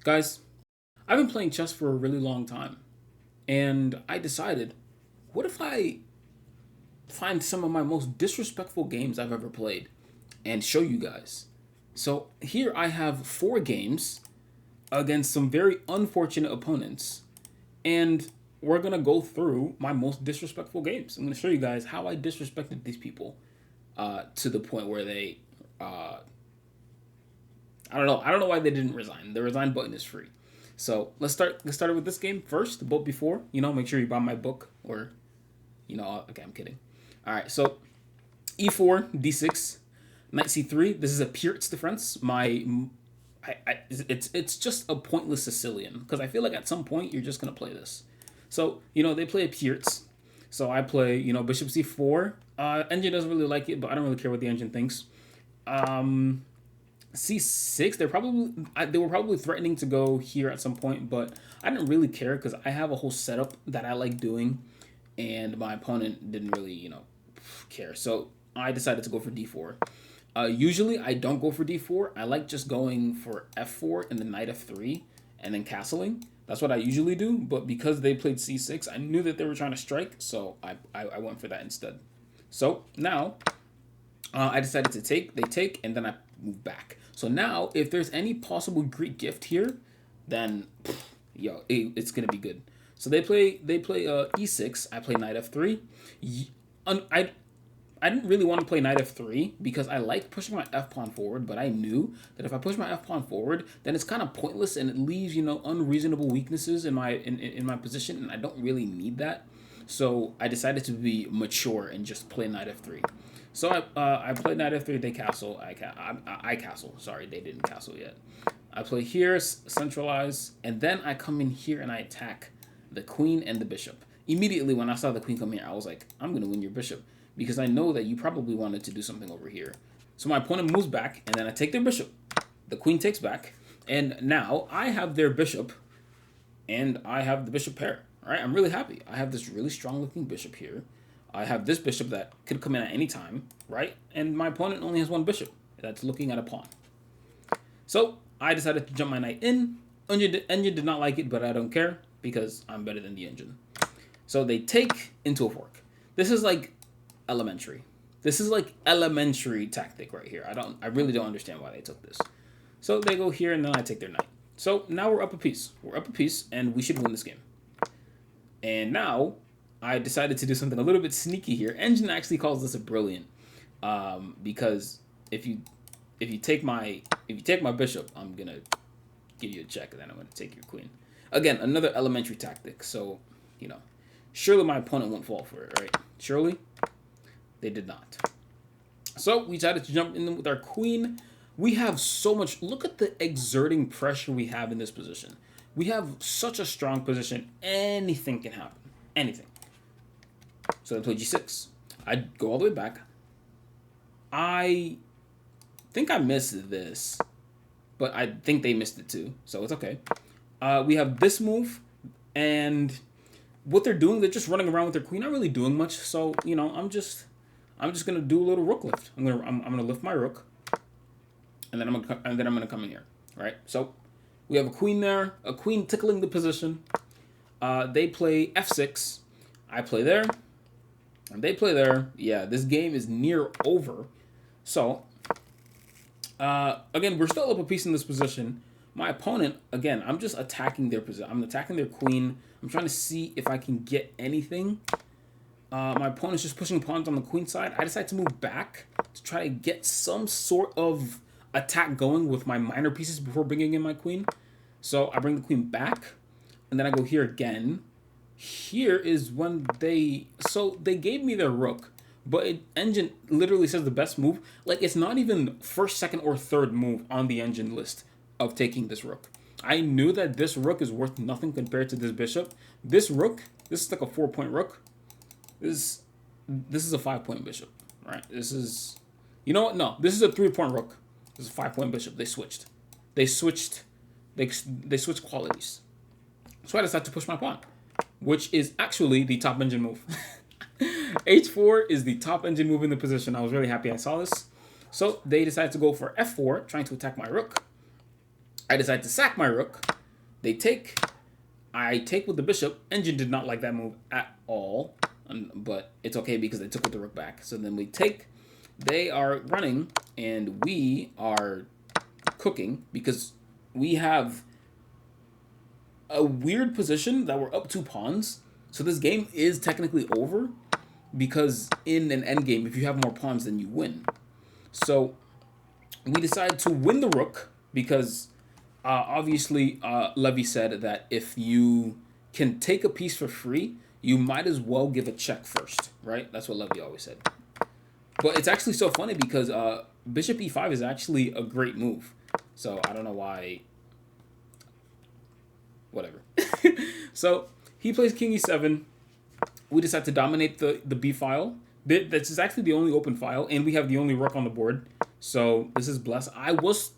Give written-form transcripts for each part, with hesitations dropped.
Guys, I've been playing chess for a really long time, and I decided, what if I find some of my most disrespectful games I've ever played and show you guys? So here I have four games against some very unfortunate opponents, and we're gonna go through my most disrespectful games. I'm gonna show you guys how I disrespected these people to the point where they I don't know. I don't know why they didn't resign. The resign button is free. So let's start. Let's start with this game first. But before, make sure you buy my book or, okay, I'm kidding. All right. So e4, d6, knight c3. This is a Pyrrhot's defense. It's just a pointless Sicilian because I feel like at some point you're just gonna play this. So they play a Pyrrhot's. So I play bishop c4. Engine doesn't really like it, but I don't really care what the engine thinks. C6, they were probably threatening to go here at some point, but I didn't really care because I have a whole setup that I like doing, and my opponent didn't really care. So I decided to go for d4. Usually I don't go for d4. I like just going for f4 and then knight f3 and then castling. That's what I usually do, but because they played c6, I knew that they were trying to strike, so I went for that instead. So now I decided to take. They take, and then I move back. So now, if there's any possible Greek gift here, then it's gonna be good. So they play e6. I play knight f3. I didn't really want to play knight f3 because I like pushing my f pawn forward, but I knew that if I push my f pawn forward, then it's kind of pointless and it leaves unreasonable weaknesses in my position, and I don't really need that. So I decided to be mature and just play knight f3. So I played knight f3. They castle. I castle. Sorry, they didn't castle yet. I play here, centralize, and then I come in here and I attack the queen and the bishop. Immediately when I saw the queen come here, I was like, I'm gonna win your bishop because I know that you probably wanted to do something over here. So my opponent moves back, and then I take their bishop. The queen takes back, and now I have their bishop, and I have the bishop pair. All right, I'm really happy. I have this really strong looking bishop here. I have this bishop that could come in at any time, right? And my opponent only has one bishop that's looking at a pawn. So I decided to jump my knight in. Engine did not like it, but I don't care because I'm better than the engine. So they take into a fork. This is like elementary. This is like elementary tactic right here. I really don't understand why they took this. So they go here, and then I take their knight. So now we're up a piece. We're up a piece, and we should win this game. And now I decided to do something a little bit sneaky here. Engine actually calls this a brilliant, because if you take my bishop, I'm gonna give you a check, and then I'm gonna take your queen. Again, another elementary tactic. So surely my opponent won't fall for it, right? Surely they did not. So we decided to jump in with our queen. We have so much. Look at the exerting pressure we have in this position. We have such a strong position. Anything can happen. Anything. So they play g6. I go all the way back. I think I missed this, but I think they missed it too, so it's okay. We have this move, and what they're doing, they're just running around with their queen, not really doing much. So I'm just gonna do a little rook lift. I'm gonna lift my rook, and then I'm gonna come in here. All right. So we have a queen there, a queen tickling the position. They play f6. I play there. And they play there. Yeah, this game is near over. So, again, we're still up a piece in this position. My opponent, again, I'm just attacking their position. I'm attacking their queen. I'm trying to see if I can get anything. My opponent's just pushing pawns on the queen side. I decide to move back to try to get some sort of attack going with my minor pieces before bringing in my queen. So I bring the queen back, and then I go here again. Here is when they gave me their rook, but engine literally says the best move. Like, it's not even first, second, or third move on the engine list of taking this rook. I knew that this rook is worth nothing compared to this bishop. This rook, this is like a 4-point rook. This is a 5-point bishop, right? This is, you know what? No, this is a 3-point rook. This is a 5-point bishop. They switched. They switched qualities. So I decided to push my pawn, which is actually the top engine move. H4 is the top engine move in the position. I was really happy I saw this. So they decided to go for f4, trying to attack my rook. I decide to sack my rook. They take. I take with the bishop. Engine did not like that move at all, but it's okay because they took with the rook back. So then we take. They are running, and we are cooking because we have a weird position that we're up 2 pawns. So this game is technically over because in an endgame, if you have more pawns, then you win. So we decide to win the rook because obviously Levy said that if you can take a piece for free, you might as well give a check first, right? That's what Levy always said. But it's actually so funny because bishop e5 is actually a great move. So I don't know why. Whatever. So he plays king e7. We decide to dominate the b file. This is actually the only open file, and we have the only rook on the board. So this is blessed. I was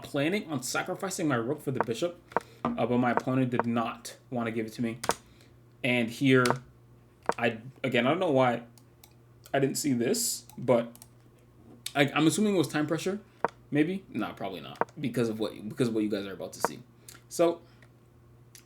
planning on sacrificing my rook for the bishop, but my opponent did not want to give it to me. And here, I don't know why I didn't see this, but I'm assuming it was time pressure. Maybe? No, probably not. Because of what you guys are about to see. So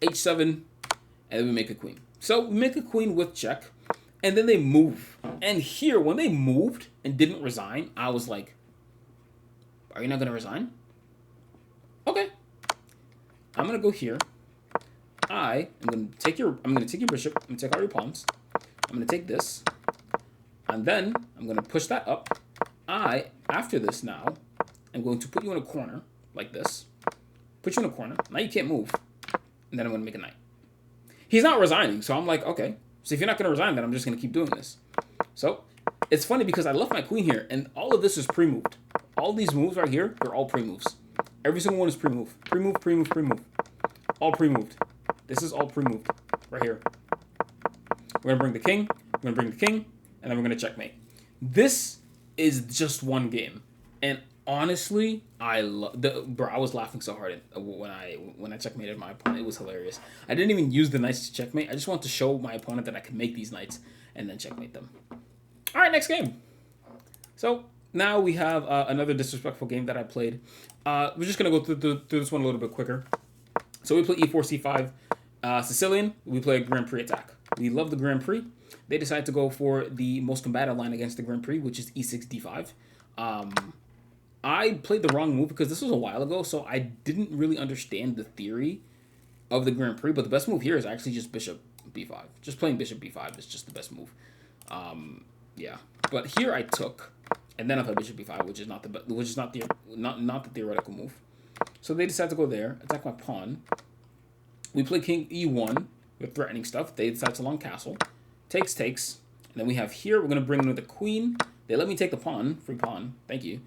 h7, and then we make a queen. So we make a queen with check, and then they move. And here, when they moved and didn't resign, I was like, are you not going to resign? Okay. I'm going to go here. I'm going to take your bishop. I'm going to take all your pawns. I'm going to take this. And then I'm going to push that up. After this now, I'm going to put you in a corner like this. Put you in a corner. Now you can't move. And then I'm going to make a knight. He's not resigning, so I'm like, okay. So if you're not going to resign, then I'm just going to keep doing this. So it's funny because I left my queen here, and all of this is pre-moved. All these moves right here, they're all pre-moves. Every single one is pre-move. Pre-move, pre-move, pre-move. All pre-moved. This is all pre-moved right here. We're going to bring the king. We're going to bring the king, and then we're going to checkmate. This is just one game. And honestly, I was laughing so hard when I checkmated my opponent. It was hilarious. I didn't even use the knights to checkmate. I just wanted to show my opponent that I can make these knights and then checkmate them. All right, next game. So now we have another disrespectful game that I played. We're just gonna go through this one a little bit quicker. So we play e4 c5 Sicilian. We play a Grand Prix attack. We love the Grand Prix. They decided to go for the most combative line against the Grand Prix, which is e6 d5. I played the wrong move because this was a while ago, so I didn't really understand the theory of the Grand Prix, but the best move here is actually just bishop b5. Just playing bishop b5 is just the best move. Yeah. But here I took, and then I played bishop b5, which is not the theoretical move. So they decide to go there, attack my pawn. We play king e1 with threatening stuff. They decide to long castle. Takes. And then we have here, we're going to bring in with the queen. They let me take the pawn. Free pawn. Thank you.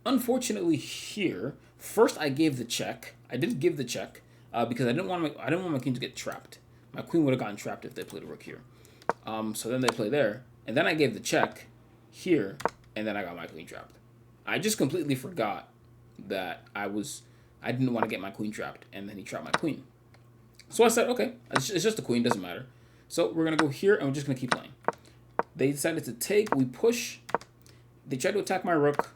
Unfortunately here, first I gave the check. I didn't give the check because I didn't want my queen to get trapped. My queen would have gotten trapped if they played a rook here. So then they play there, and then I gave the check here, and then I got my queen trapped. I just completely forgot that I didn't want to get my queen trapped, and then he trapped my queen. So I said, okay, it's just a queen, doesn't matter. So we're gonna go here, and we're just gonna keep playing. They decided to take. We push. They tried to attack my rook.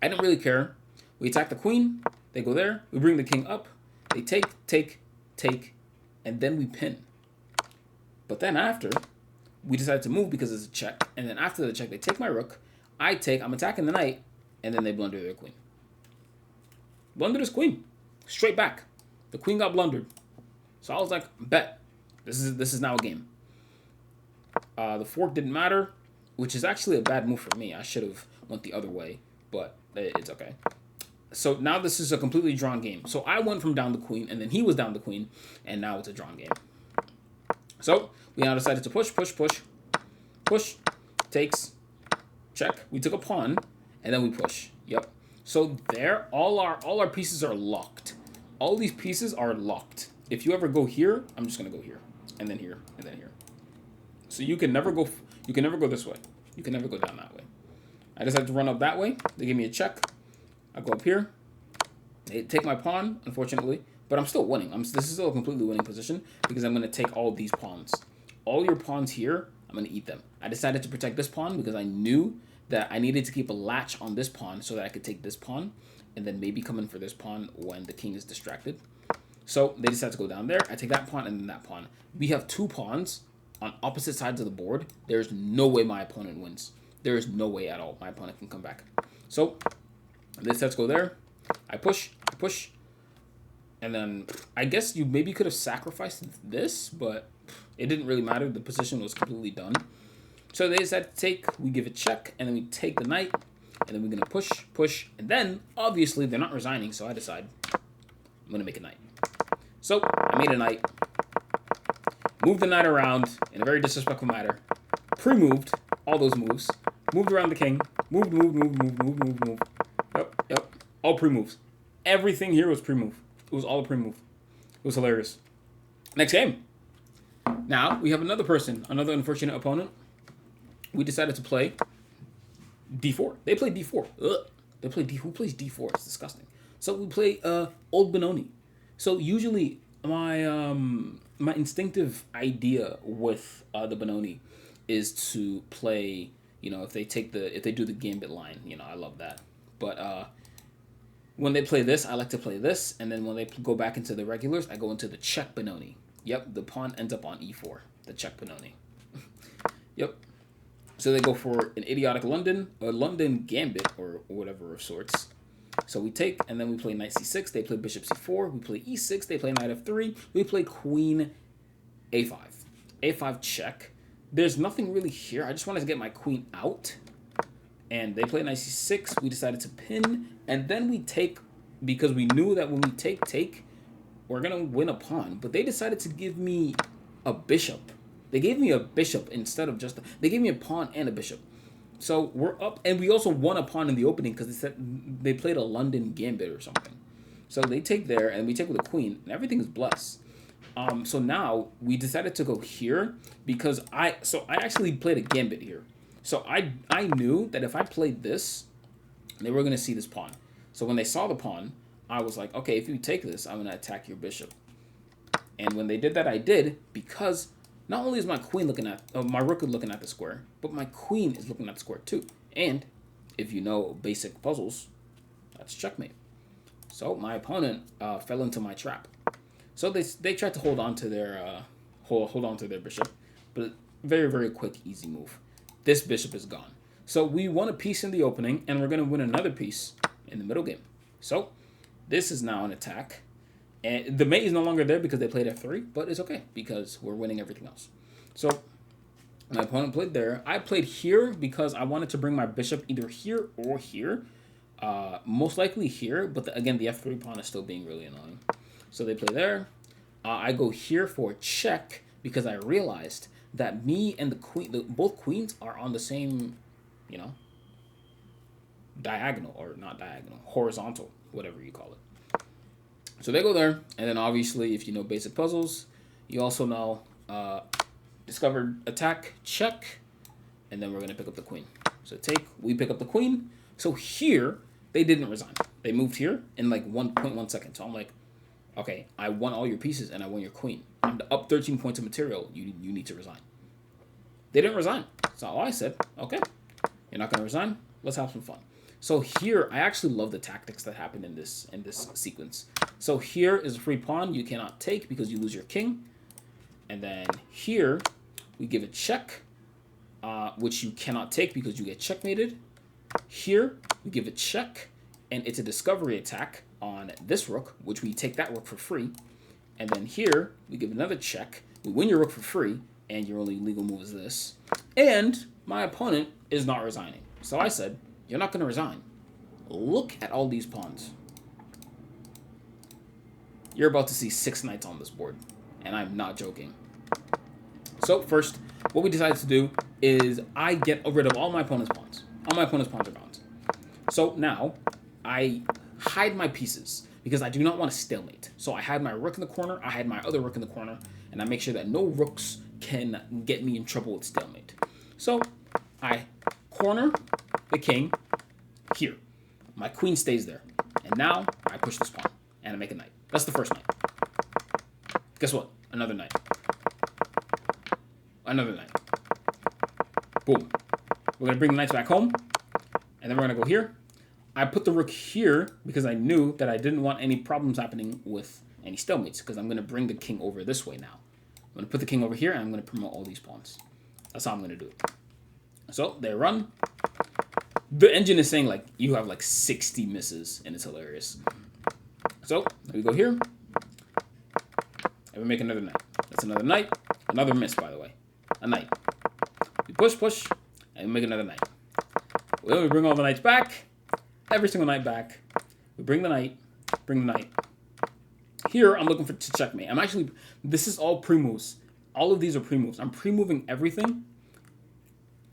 I didn't really care. We attack the queen. They go there. We bring the king up. They take, and then we pin. But then after, we decided to move because it's a check. And then after the check, they take my rook. I take. I'm attacking the knight, and then they blunder their queen. Blundered his queen. Straight back. The queen got blundered. So I was like, bet. This is now a game. The fork didn't matter, which is actually a bad move for me. I should have went the other way, but it's okay. So now this is a completely drawn game. So I went from down the queen, and then he was down the queen, and now it's a drawn game. So we now decided to push, takes, check. We took a pawn, and then we push. Yep. So there, all our pieces are locked. All these pieces are locked. If you ever go here, I'm just gonna go here, and then here, and then here. So you can never go. You can never go this way. You can never go down that way. I decided to run up that way. They give me a check. I go up here. They take my pawn, unfortunately, but I'm still winning. This is still a completely winning position because I'm going to take all these pawns. All your pawns here, I'm going to eat them. I decided to protect this pawn because I knew that I needed to keep a latch on this pawn so that I could take this pawn. and then maybe come in for this pawn when the king is distracted. So they decide to go down there. I take that pawn and then that pawn. We have 2 pawns on opposite sides of the board. There's no way my opponent wins. There is no way at all my opponent can come back. So they decide to go there. I push, and then I guess you maybe could have sacrificed this, but it didn't really matter. The position was completely done. So they decide to take. We give a check, and then we take the knight, and then we're gonna push, and then obviously they're not resigning. So I decide I'm gonna make a knight. So I made a knight, moved the knight around in a very disrespectful manner, pre-moved all those moves, moved around the king, moved. Yep, all pre-moves. Everything here was pre-move. It was all a pre-move. It was hilarious. Next game. Now we have another person, another unfortunate opponent. We decided to play d4. They played d4. Ugh. They play d. Who plays d4? It's disgusting. So we play old Benoni. So usually my my instinctive idea with the Benoni is to play, you know, if they do the gambit line, you know, I love that. But when they play this, I like to play this, and then when they go back into the regulars, I go into the check Benoni. Yep, the pawn ends up on e4, the check Benoni. Yep. So they go for an idiotic London gambit or whatever of sorts. So we take, and then we play knight c6. They play bishop c4. We play e6. They play knight f3. We play queen a5. a5 check. There's nothing really here. I just wanted to get my queen out. And they play knight c6. We decided to pin. And then we take, because we knew that when we take, we're going to win a pawn. But they decided to give me a bishop. They gave me a bishop instead of just... They gave me a pawn and a bishop. So we're up, and we also won a pawn in the opening because they said they played a London gambit or something. So they take there, and we take with a queen, and everything is blessed. So now we decided to go here because I actually played a gambit here. So I knew that if I played this, they were going to see this pawn. So when they saw the pawn, I was like, okay, if you take this, I'm going to attack your bishop. And when they did that, I did, because not only is my queen looking at, my rook is looking at the square, but my queen is looking at the square too. And if you know basic puzzles, that's checkmate. So my opponent fell into my trap. So they tried to hold on to their hold on to their bishop, but very, very quick, easy move. This bishop is gone. So we won a piece in the opening, and we're going to win another piece in the middle game. So this is now an attack. And the mate is no longer there because they played f3, but it's okay because we're winning everything else. So my opponent played there. I played here because I wanted to bring my bishop either here or here. Most likely here, but again, the f3 pawn is still being really annoying. So they play there. I go here for a check because I realized that me and the queen, both queens are on the same, you know, diagonal, or not diagonal, horizontal, whatever you call it. So they go there, and then obviously, if you know basic puzzles, you also know discovered attack, check, and then we're going to pick up the queen. So take, we pick up the queen. So here, they didn't resign. They moved here in like 1.1 seconds. So I'm like, okay, I won all your pieces, and I won your queen. I'm up 13 points of material. You need to resign. They didn't resign. So I said, okay, you're not going to resign? Let's have some fun. So here, I actually love the tactics that happen in this sequence. So here is a free pawn you cannot take because you lose your king. And then here, we give a check, which you cannot take because you get checkmated. Here, we give a check, and it's a discovery attack on this rook, which we take that rook for free. And then here, we give another check. We win your rook for free, and your only legal move is this. And my opponent is not resigning. So I said, you're not going to resign. Look at all these pawns. You're about to see 6 knights on this board, and I'm not joking. So first, what we decided to do is I get rid of all my opponent's pawns. All my opponent's pawns are bound. So now, I hide my pieces because I do not want to stalemate. So I had my rook in the corner, I had my other rook in the corner, and I make sure that no rooks can get me in trouble with stalemate. So I corner the king here. My queen stays there. And now I push this pawn and I make a knight. That's the first knight. Guess what? Another knight. Another knight. Boom. We're going to bring the knights back home. And then we're going to go here. I put the rook here because I knew that I didn't want any problems happening with any stalemates, because I'm going to bring the king over this way now. I'm going to put the king over here, and I'm going to promote all these pawns. That's how I'm going to do it. So they run. The engine is saying, like, you have like 60 misses, and it's hilarious. So we go here, and we make another knight. That's another knight. Another miss, by the way. A knight. We push, and we make another knight. Well, we bring all the knights back. Every single knight back. We bring the knight. Bring the knight. Here, I'm looking to checkmate. I'm actually... This is all pre-moves. All of these are pre-moves. I'm pre-moving everything.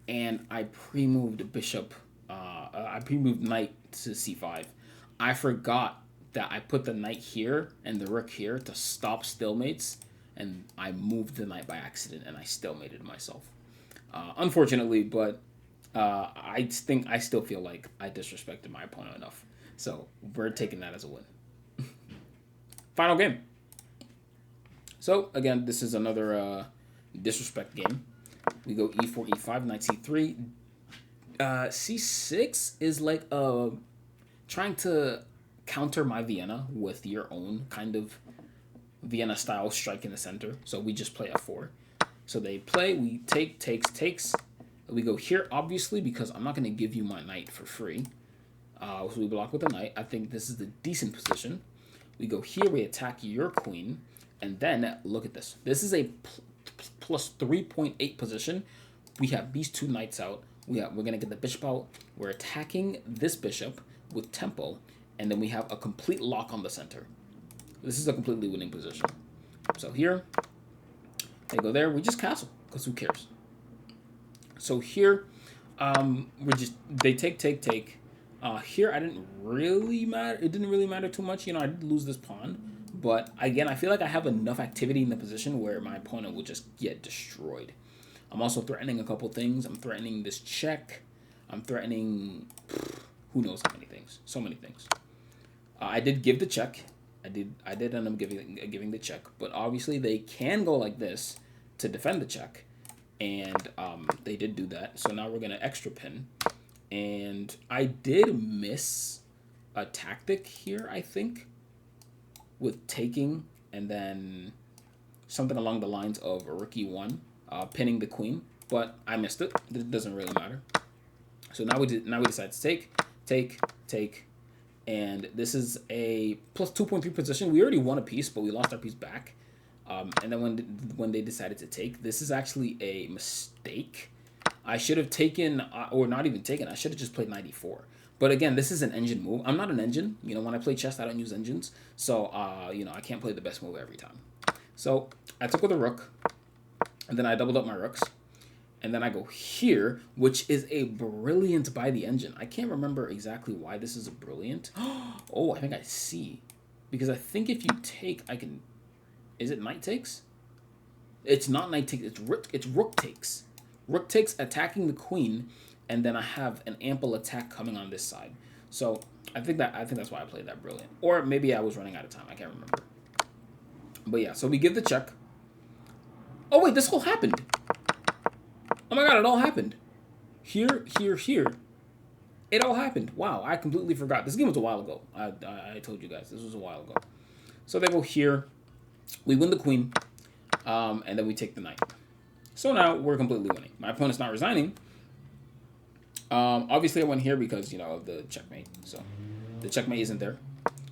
And I pre-moved bishop. I pre-moved knight to c5. I forgot that I put the knight here and the rook here to stop stalemates. And I moved the knight by accident, and I stalemated myself. Unfortunately, but... I still feel like I disrespected my opponent enough. So we're taking that as a win. Final game. So again, this is another disrespect game. We go e4, e5, knight c3. c6 is like trying to counter my Vienna with your own kind of Vienna style strike in the center. So we just play f4. So they play, we take, takes. We go here, obviously, because I'm not going to give you my knight for free. So we block with the knight. I think this is the decent position. We go here, we attack your queen. And then, look at this. This is a plus 3.8 position. We have these two knights out. We're going to get the bishop out. We're attacking this bishop with tempo. And then we have a complete lock on the center. This is a completely winning position. So here, they go there. We just castle, because who cares? So here, they take. Here, I didn't really matter. It didn't really matter too much. You know, I did lose this pawn. But again, I feel like I have enough activity in the position where my opponent will just get destroyed. I'm also threatening a couple things. I'm threatening this check. I'm threatening who knows how many things. So many things. I did give the check. I did end up giving the check. But obviously, they can go like this to defend the check. And they did do that. So now we're going to extra pin. And I did miss a tactic here, I think, with taking and then something along the lines of rook e1, pinning the queen. But I missed it. It doesn't really matter. So now we decide to take. And this is a plus 2.3 position. We already won a piece, but we lost our piece back. And then when they decided to take, this is actually a mistake. I should have taken, or not even taken, I should have just played 94. But again, this is an engine move. I'm not an engine. You know, when I play chess, I don't use engines. So, you know, I can't play the best move every time. So I took with a rook, and then I doubled up my rooks. And then I go here, which is a brilliant by the engine. I can't remember exactly why this is a brilliant. Oh, I think I see. Because I think if you take, I can... Is it knight takes? It's not knight takes. It's rook takes. Rook takes attacking the queen, and then I have an ample attack coming on this side. So I think that's why I played that brilliant. Or maybe I was running out of time. I can't remember. But yeah, so we give the check. Oh wait, this all happened. Oh my god, it all happened. Here. It all happened. Wow, I completely forgot. This game was a while ago. I told you guys, this was a while ago. So they go here. We win the queen, and then we take the knight. So now we're completely winning. My opponent's not resigning. Obviously, I went here because, you know, of the checkmate. So the checkmate isn't there.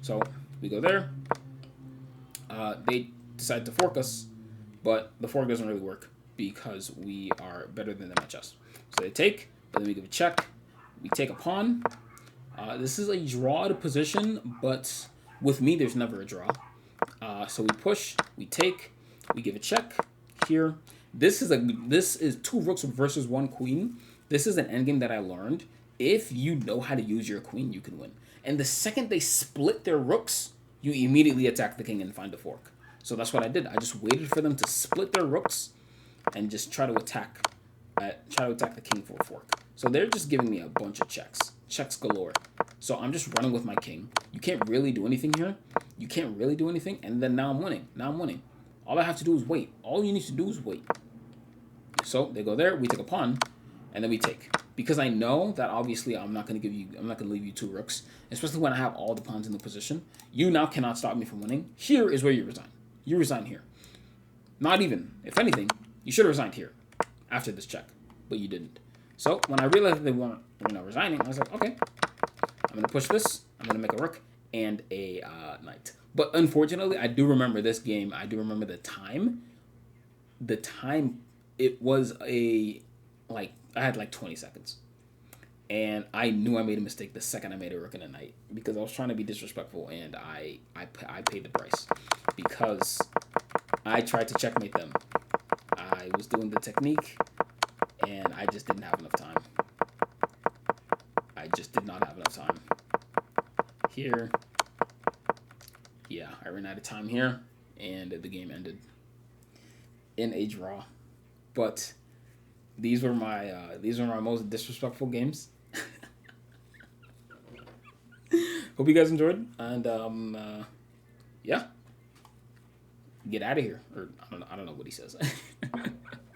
So we go there. They decide to fork us, but the fork doesn't really work because we are better than them at chess. So they take, but then we give a check. We take a pawn. This is a drawed position, but with me, there's never a draw. So we push, we take, we give a check here. This is two rooks versus one queen. This is an endgame that I learned. If you know how to use your queen, you can win. And the second they split their rooks, you immediately attack the king and find a fork. So that's what I did. I just waited for them to split their rooks and just try to attack the king for a fork. So they're just giving me a bunch of checks galore. So I'm just running with my king. You can't really do anything here. You can't really do anything. And then now I'm winning. All I have to do is wait. All you need to do is wait. So they go there. We take a pawn. and then we take, because I know that obviously I'm not going to leave you two rooks, especially when I have all the pawns in the position. You now cannot stop me from winning. Here is where you resign. You resign here. Not even. If anything, you should have resigned here after this check, but you didn't. So when I realized that they weren't, resigning, I was like, okay, I'm going to push this. I'm going to make a rook and a knight. But unfortunately, I do remember this game. I do remember the time. It was I had like 20 seconds. And I knew I made a mistake the second I made a rook and a knight, because I was trying to be disrespectful, and I paid the price because I tried to checkmate them. I was doing the technique, and I just didn't have enough time. I just did not have enough time. Here, yeah, I ran out of time here, and the game ended in a draw. But these were my most disrespectful games. Hope you guys enjoyed, and yeah, get out of here. Or I don't know what he says.